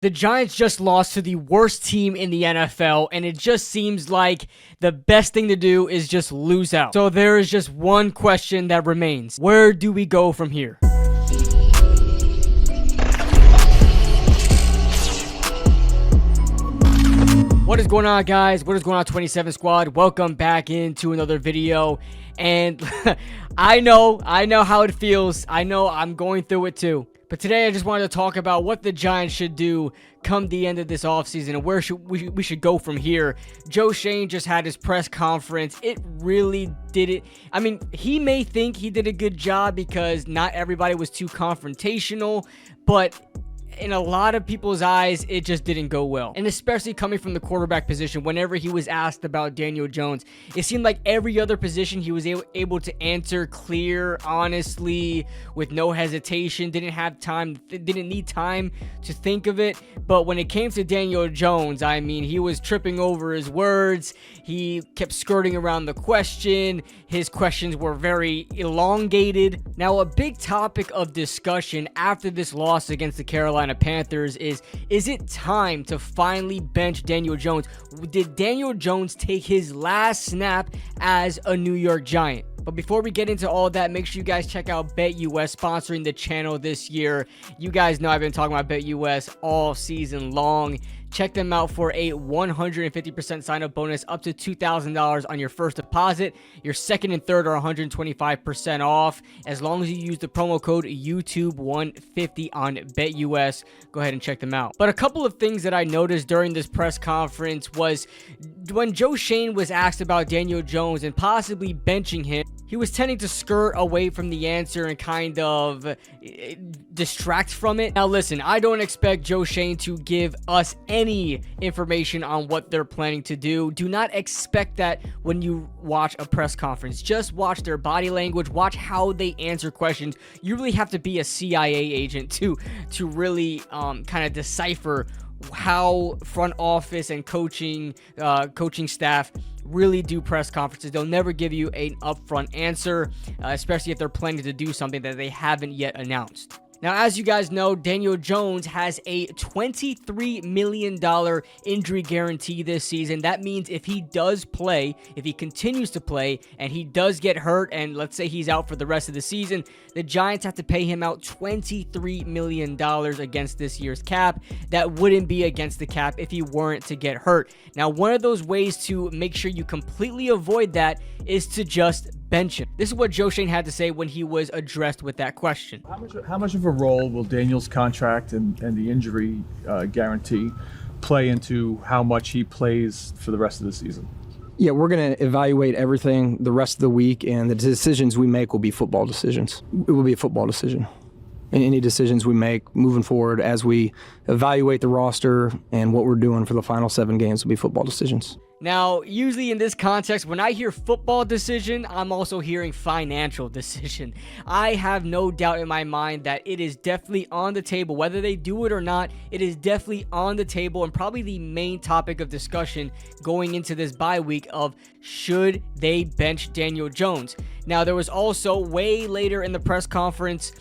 The Giants just lost to the worst team in the NFL, and it just seems like the best thing to do is just lose out. So there is just one question that remains. Where do we go from here? What is going on, guys? What is going on, 27 Squad? Welcome back into another video. And I know how it feels. I know I'm going through it too. But today I just wanted to talk about what the Giants should do come the end of this offseason and where we should go from here. Joe Schoen just had his press conference. It really did it. I mean, he may think he did a good job because not everybody was too confrontational, but in a lot of people's eyes, it just didn't go well. And especially coming from the quarterback position, whenever he was asked about Daniel Jones, it seemed like every other position he was able to answer clear, honestly, with no hesitation, didn't need time to think of it. But when it came to Daniel Jones, I mean, he was tripping over his words. He kept skirting around the question. His questions were very elongated. Now, a big topic of discussion after this loss against the Carolina Panthers is it time to finally bench Daniel Jones? Did Daniel Jones take his last snap as a New York Giant? But before we get into all that, make sure you guys check out BetUS, sponsoring the channel this year. You guys know I've been talking about BetUS all season long. Check them out for a 150% sign-up bonus up to $2,000 on your first deposit. Your second and third are 125% off as long as you use the promo code YouTube150 on BetUS. Go ahead and check them out. But a couple of things that I noticed during this press conference was when Joe Schoen was asked about Daniel Jones and possibly benching him, he was tending to skirt away from the answer and kind of distract from it. Now listen, I don't expect Joe Schoen to give us any information on what they're planning to do. Do not expect that when you watch a press conference. Just watch their body language, watch how they answer questions. You really have to be a CIA agent to really kind of decipher how front office and coaching staff really do press conferences. They'll never give you an upfront answer, especially if they're planning to do something that they haven't yet announced. Now, as you guys know, Daniel Jones has a $23 million injury guarantee this season. That means if he does play, if he continues to play, and he does get hurt, and let's say he's out for the rest of the season, the Giants have to pay him out $23 million against this year's cap. That wouldn't be against the cap if he weren't to get hurt. Now, one of those ways to make sure you completely avoid that is to just bench him. This is what Joe Schoen had to say when he was addressed with that question. How much of a role will Daniel's contract and the injury guarantee play into how much he plays for the rest of the season? Yeah, we're going to evaluate everything the rest of the week, and the decisions we make will be football decisions. It will be a football decision. And any decisions we make moving forward as we evaluate the roster and what we're doing for the final 7 games will be football decisions. Now, usually in this context, when I hear football decision, I'm also hearing financial decision. I have no doubt in my mind that it is definitely on the table. Whether they do it or not, it is definitely on the table and probably the main topic of discussion going into this bye week of should they bench Daniel Jones. Now, there was also way later in the press conference,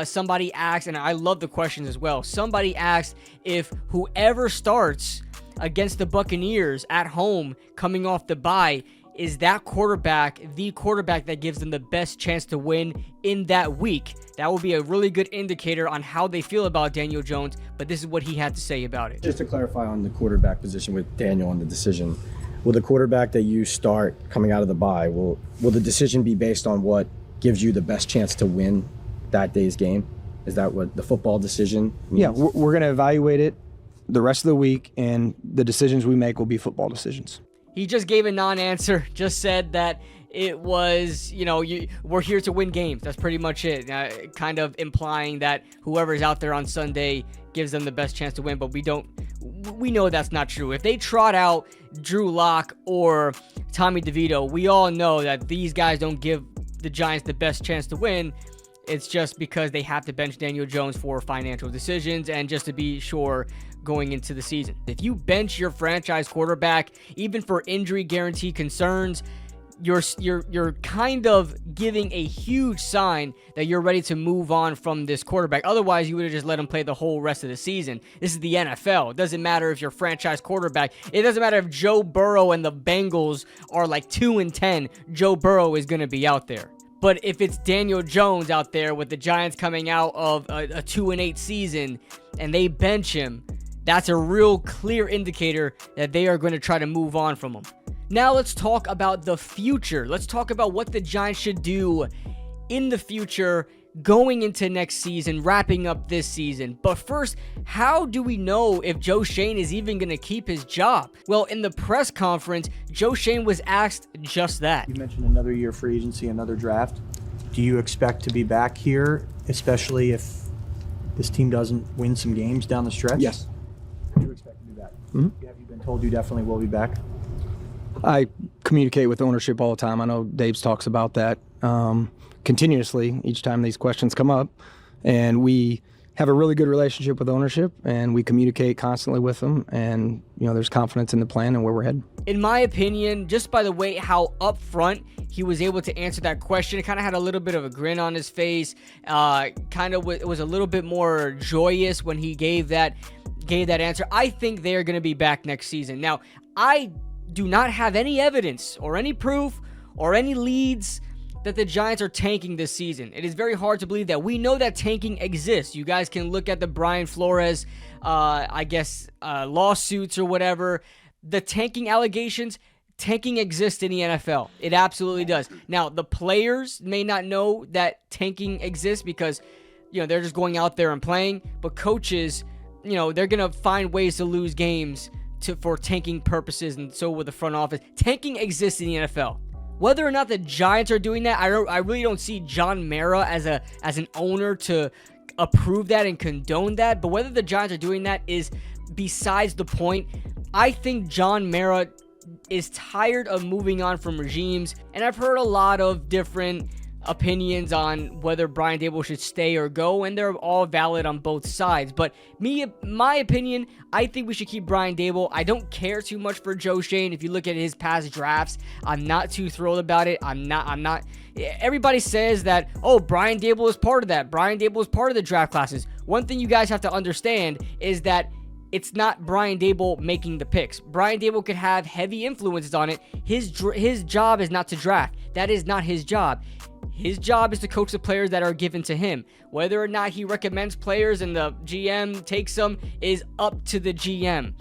somebody asked, and I love the questions as well, somebody asked if whoever starts against the Buccaneers at home coming off the bye, is that quarterback the quarterback that gives them the best chance to win in that week? That will be a really good indicator on how they feel about Daniel Jones, but this is what he had to say about it. Just to clarify on the quarterback position with Daniel on the decision, will the quarterback that you start coming out of the bye, will the decision be based on what gives you the best chance to win that day's game? Is that what the football decision means? Yeah, we're going to evaluate it the rest of the week, and the decisions we make will be football decisions. He just gave a non-answer, just said that it was, we're here to win games. That's pretty much it. Kind of implying that whoever's out there on Sunday gives them the best chance to win, but we know that's not true. If they trot out Drew Lock or Tommy DeVito, we all know that these guys don't give the Giants the best chance to win. It's just because they have to bench Daniel Jones for financial decisions and just to be sure going into the season. If you bench your franchise quarterback, even for injury guarantee concerns, you're kind of giving a huge sign that you're ready to move on from this quarterback. Otherwise, you would have just let him play the whole rest of the season. This is the NFL. It doesn't matter if you're franchise quarterback. It doesn't matter if Joe Burrow and the Bengals are like 2-10. Joe Burrow is going to be out there. But if it's Daniel Jones out there with the Giants coming out of a 2-8 season and they bench him, that's a real clear indicator that they are going to try to move on from him. Now let's talk about the future. Let's talk about what the Giants should do in the future going into next season, wrapping up this season. But first, how do we know if Joe Schoen is even going to keep his job? Well, in the press conference, Joe Schoen was asked just that. You mentioned another year free agency, another draft. Do you expect to be back here, especially if this team doesn't win some games down the stretch? Yes. Do you expect to be back? Mm-hmm. Have you been told you definitely will be back? I communicate with ownership all the time. I know Dave talks about that continuously each time these questions come up. And we have a really good relationship with ownership, and we communicate constantly with them. And, there's confidence in the plan and where we're headed. In my opinion, just by the way how upfront he was able to answer that question, it kind of had a little bit of a grin on his face. It was a little bit more joyous when he gave that answer. I think they are going to be back next season. Now, I do not have any evidence or any proof or any leads that the Giants are tanking this season. It is very hard to believe that. We know that tanking exists. You guys can look at the Brian Flores, lawsuits or whatever. The tanking allegations, tanking exists in the NFL. It absolutely does. Now, the players may not know that tanking exists because, they're just going out there and playing. But coaches, they're going to find ways to lose games for tanking purposes, and so with the front office. Tanking exists in the NFL. Whether or not the Giants are doing that, I really don't see John Mara as an owner to approve that and condone that. But whether the Giants are doing that is besides the point. I think John Mara is tired of moving on from regimes, and I've heard a lot of different opinions on whether Brian Daboll should stay or go, and they're all valid on both sides. But my opinion, I think we should keep Brian Daboll. I don't care too much for Joe Schoen. If you look at his past drafts, I'm not too thrilled about it. I'm not. Everybody says that, Brian Daboll is part of that. Brian Daboll is part of the draft classes. One thing you guys have to understand is that it's not Brian Daboll making the picks. Brian Daboll could have heavy influences on it. His job is not to draft. That is not his job. His job is to coach the players that are given to him. Whether or not he recommends players and the GM takes them is up to the GM.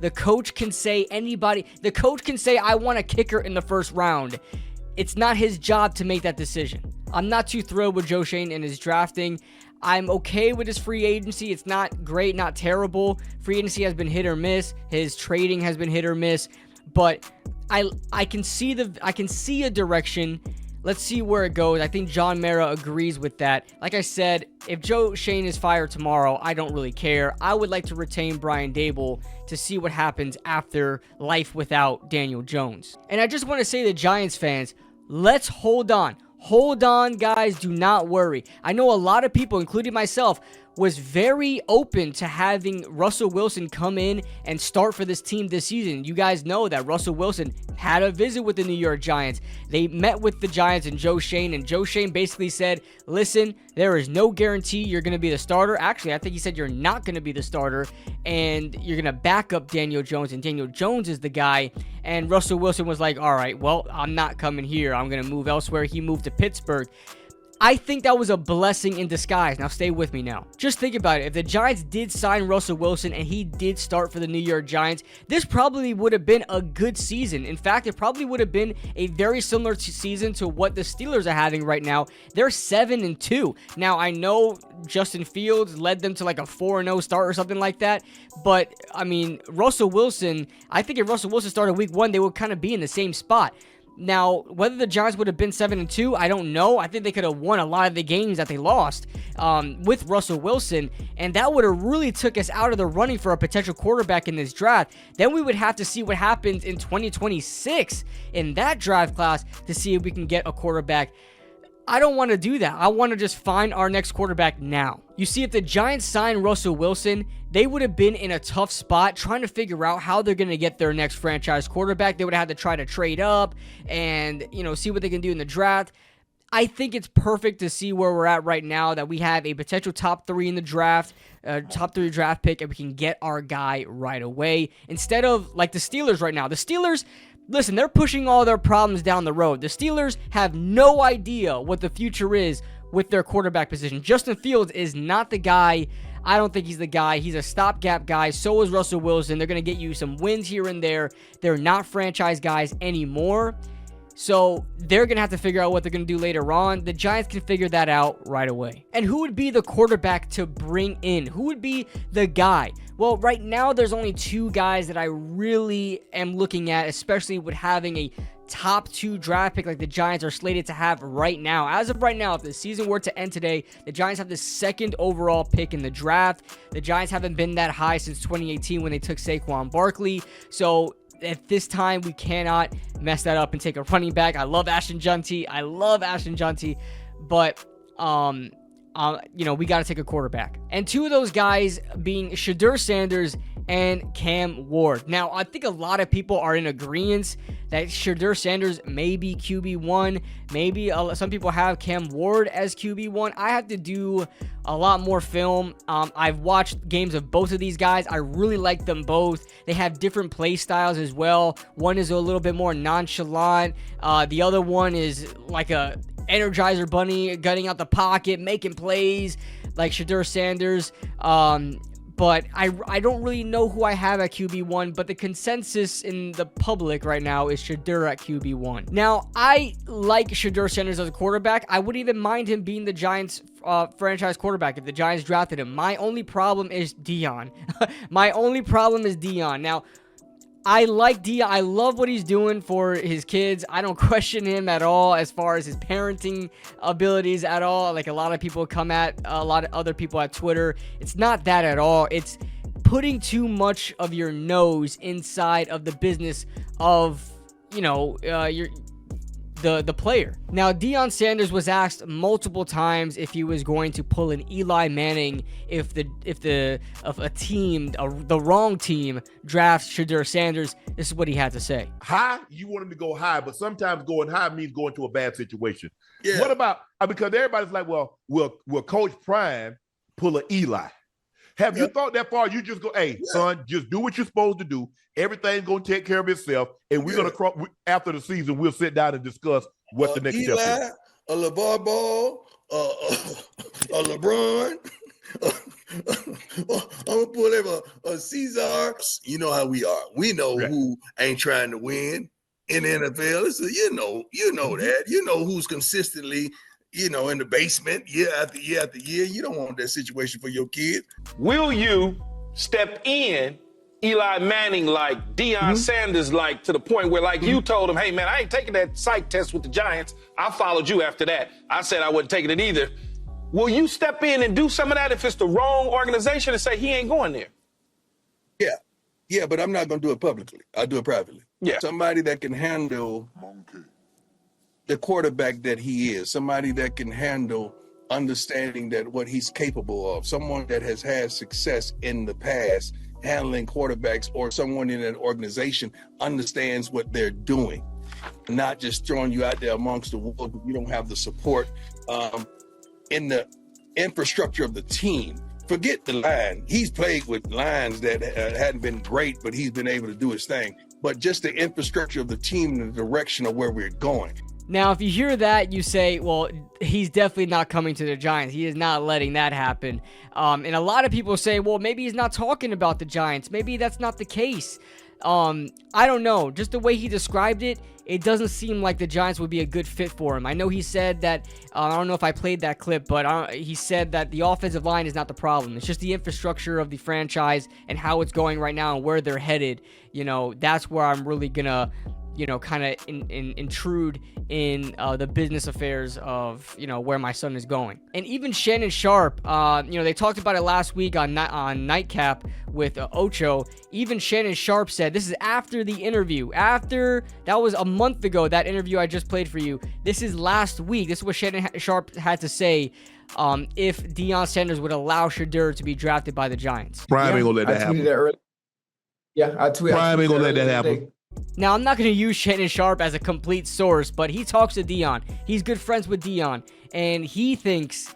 The coach can say I want a kicker in the first round. It's not his job to make that decision. I'm not too thrilled with Joe Schoen and his drafting. I'm okay with his free agency. It's not great, not terrible. Free agency has been hit or miss. His trading has been hit or miss. But I can see a direction. Let's see where it goes. I think John Mara agrees with that. Like I said, if Joe Schoen is fired tomorrow, I don't really care. I would like to retain Brian Daboll to see what happens after life without Daniel Jones. And I just want to say to Giants fans, let's hold on. Hold on, guys. Do not worry. I know a lot of people, including myself, was very open to having Russell Wilson come in and start for this team this season. You guys know that Russell Wilson had a visit with the New York Giants. They met with the Giants and Joe Schoen basically said, listen, there is no guarantee you're going to be the starter. Actually, I think he said you're not going to be the starter, and you're going to back up Daniel Jones, and Daniel Jones is the guy. And Russell Wilson was like, all right, well, I'm not coming here. I'm going to move elsewhere. He moved to Pittsburgh. I think that was a blessing in disguise. Now, stay with me now. Just think about it. If the Giants did sign Russell Wilson and he did start for the New York Giants, this probably would have been a good season. In fact, it probably would have been a very similar season to what the Steelers are having right now. They're 7-2. Now, I know Justin Fields led them to like a 4-0 start or something like that. But, I mean, Russell Wilson, I think if Russell Wilson started week 1, they would kind of be in the same spot. Now, whether the Giants would have been 7-2, I don't know. I think they could have won a lot of the games that they lost with Russell Wilson, and that would have really took us out of the running for a potential quarterback in this draft. Then we would have to see what happens in 2026 in that draft class to see if we can get a quarterback. I don't want to do that. I want to just find our next quarterback now. You see, if the Giants signed Russell Wilson, they would have been in a tough spot trying to figure out how they're going to get their next franchise quarterback. They would have had to try to trade up and, see what they can do in the draft. I think it's perfect to see where we're at right now, that we have a potential top 3 in the draft, top 3 draft pick, and we can get our guy right away. Instead of like the Steelers right now. The Steelers, listen, they're pushing all their problems down the road. The Steelers have no idea what the future is with their quarterback position. Justin Fields is not the guy. I don't think he's the guy. He's a stopgap guy. So is Russell Wilson. They're going to get you some wins here and there. They're not franchise guys anymore. So they're going to have to figure out what they're going to do later on. The Giants can figure that out right away. And who would be the quarterback to bring in? Who would be the guy? Well, right now there's only 2 guys that I really am looking at, especially with having a top 2 draft pick like the Giants are slated to have right now. As of right now, if the season were to end today, the Giants have the 2nd overall pick in the draft. The Giants haven't been that high since 2018 when they took Saquon Barkley. So at this time, we cannot mess that up and take a running back. I love Ashton Junty. But we got to take a quarterback. And 2 of those guys being Shadeur Sanders and Cam Ward. Now, I think a lot of people are in agreement that Shadeur Sanders may be QB1. Maybe some people have Cam Ward as QB1. I have to do a lot more film. I've watched games of both of these guys. I really like them both. They have different play styles as well. One is a little bit more nonchalant. The other one is like a Energizer Bunny, gutting out the pocket, making plays like Shadeur Sanders. But I don't really know who I have at QB1, but the consensus in the public right now is Shadeur at QB1. Now, I like Shadeur Sanders as a quarterback. I wouldn't even mind him being the Giants' franchise quarterback if the Giants drafted him. My only problem is Deion. Now, I like Deion. I love what he's doing for his kids. I don't question him at all as far as his parenting abilities at all. Like a lot of people come at a lot of other people at Twitter. It's not that at all. It's putting too much of your nose inside of the business of, the player. Now, Deion Sanders was asked multiple times if he was going to pull an Eli Manning if the wrong team drafts Shadeur Sanders. This is what he had to say. High, you want him to go high, but sometimes going high means going to a bad situation. Yeah. What about, because everybody's like, well, will Coach Prime pull an Eli? Have you thought that far? You just go, hey, son, just do what you're supposed to do. Everything's going to take care of itself. And we're going to, after the season, we'll sit down and discuss what the next Eli, step is. A LeVar Ball, a LeBron. I'm going to pull ever a Cesar. You know how we are. We know who ain't trying to win in the NFL. So you know that. You know who's consistently in the basement year after year after year. You don't want that situation for your kid. Will you step in Eli Manning like, Deion Sanders like, to the point where like you told him, hey man, I ain't taking that psych test with the Giants. I followed you after that. I said I wasn't taking it either. Will you step in and do some of that if it's the wrong organization and say he ain't going there? Yeah, but I'm not going to do it publicly. I'll do it privately. Yeah. Somebody that can handle the quarterback that he is, somebody that can handle understanding that what he's capable of, someone that has had success in the past handling quarterbacks, or someone in an organization understands what they're doing, not just throwing you out there amongst the wolves. You don't have the support in the infrastructure of the team. Forget the line. He's played with lines that hadn't been great, but he's been able to do his thing. But just the infrastructure of the team and the direction of where we're going. Now, if you hear that, you say, well, he's definitely not coming to the Giants. He is not letting that happen. And a lot of people say, well, maybe he's not talking about the Giants. Maybe that's not the case. I don't know. Just the way he described it, it doesn't seem like the Giants would be a good fit for him. I know he said that, I don't know if I played that clip, but he said that the offensive line is not the problem. It's just the infrastructure of the franchise and how it's going right now and where they're headed. That's where I'm really going to kind of intrude in the business affairs of, where my son is going. And even Shannon Sharp, they talked about it last week on Nightcap with Ocho. Even Shannon Sharp said, this is after the interview, that was a month ago, that interview I just played for you. This is last week. This is what Shannon Sharp had to say if Deion Sanders would allow Shadeur to be drafted by the Giants. Prime ain't gonna let that happen. I tweeted Prime ain't gonna let that happen. Now, I'm not going to use Shannon Sharp as a complete source, but he talks to Deion. He's good friends with Deion, and he thinks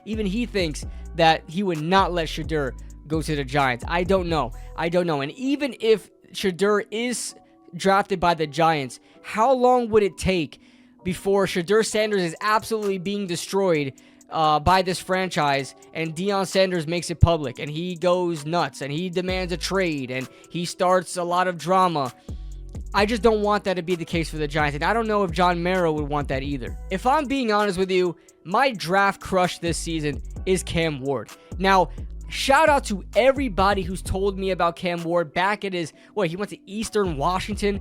that he would not let Shadeur go to the Giants. I don't know. And even if Shadeur is drafted by the Giants, how long would it take before Shadeur Sanders is absolutely being destroyed by this franchise, and Deion Sanders makes it public, and he goes nuts, and he demands a trade, and he starts a lot of drama? I just don't want that to be the case for the Giants, and I don't know if John Mara would want that either. If I'm being honest with you, my draft crush this season is Cam Ward. Now, shout out to everybody who's told me about Cam Ward back at he went to Eastern Washington.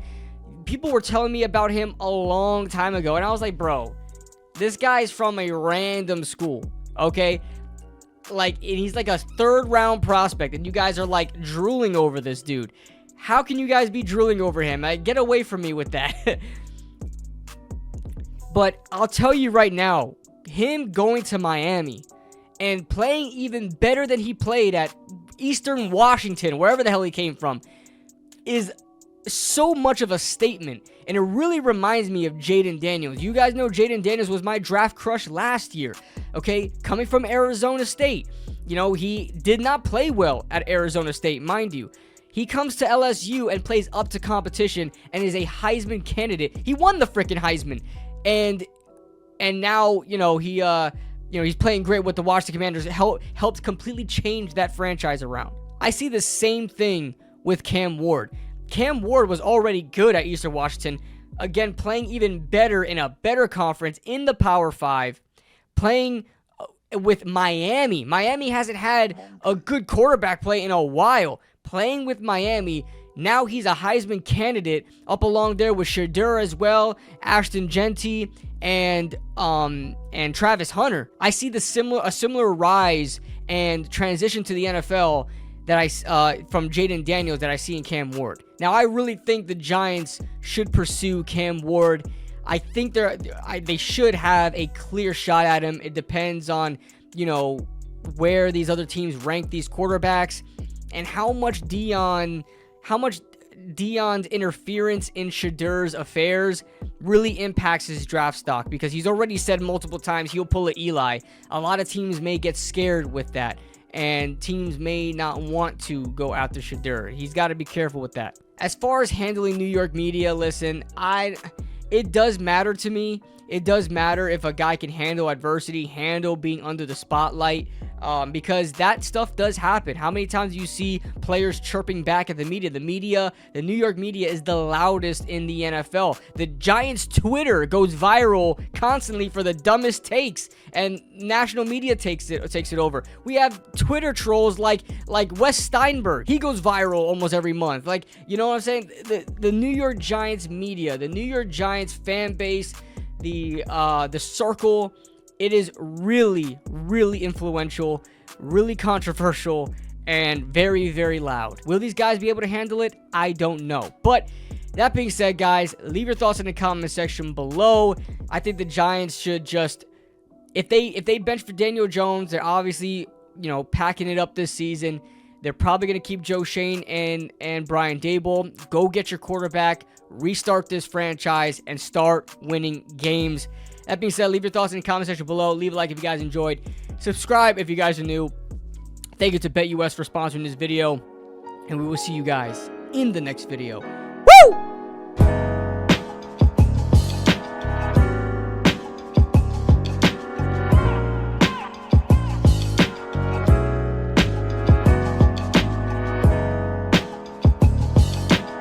People were telling me about him a long time ago, and I was like, bro, this guy's from a random school, okay? And he's like a third-round prospect, and you guys are like drooling over this dude. How can you guys be drooling over him? Get away from me with that. But I'll tell you right now, him going to Miami and playing even better than he played at Eastern Washington, wherever the hell he came from, is so much of a statement. And it really reminds me of Jaden Daniels. You guys know Jaden Daniels was my draft crush last year, okay? Coming from Arizona State. He did not play well at Arizona State, mind you. He comes to LSU and plays up to competition and is a Heisman candidate. He won the freaking Heisman. And now, he's playing great with the Washington Commanders. It helped completely change that franchise around. I see the same thing with Cam Ward. Cam Ward was already good at Eastern Washington. Again, playing even better in a better conference in the Power 5. Playing with Miami. Miami hasn't had a good quarterback play in a while. Playing with Miami, now he's a Heisman candidate up along there with Shadeur as well, Ashton Genty, and Travis Hunter. I see a similar rise and transition to the NFL that from Jaden Daniels that I see in Cam Ward. Now, I really think the Giants should pursue Cam Ward. I think they should have a clear shot at him. It depends on, where these other teams rank these quarterbacks and how much Deion's interference in Shadeur's affairs really impacts his draft stock, because he's already said multiple times he'll pull an Eli. A lot of teams may get scared with that, and teams may not want to go after Shadeur. He's got to be careful with that. As far as handling New York media, listen, it does matter to me. It does matter if a guy can handle adversity, handle being under the spotlight, because that stuff does happen. How many times do you see players chirping back at the media? The New York media is the loudest in the NFL. The Giants' Twitter goes viral constantly for the dumbest takes, and national media takes it over. We have Twitter trolls like Wes Steinberg. He goes viral almost every month. You know what I'm saying? The New York Giants media, the New York Giants fan base, the circle, it is really, really influential, really controversial, and very, very loud. Will these guys be able to handle it? I don't know. But that being said, guys, leave your thoughts in the comment section below. I think the Giants should just, if they bench for Daniel Jones, they're obviously, packing it up this season. They're probably going to keep Joe Shane and Brian Dable. Go get your quarterback, restart this franchise, and start winning games. That being said, leave your thoughts in the comment section below. Leave a like if you guys enjoyed. Subscribe if you guys are new. Thank you to BetUS for sponsoring this video. And we will see you guys in the next video.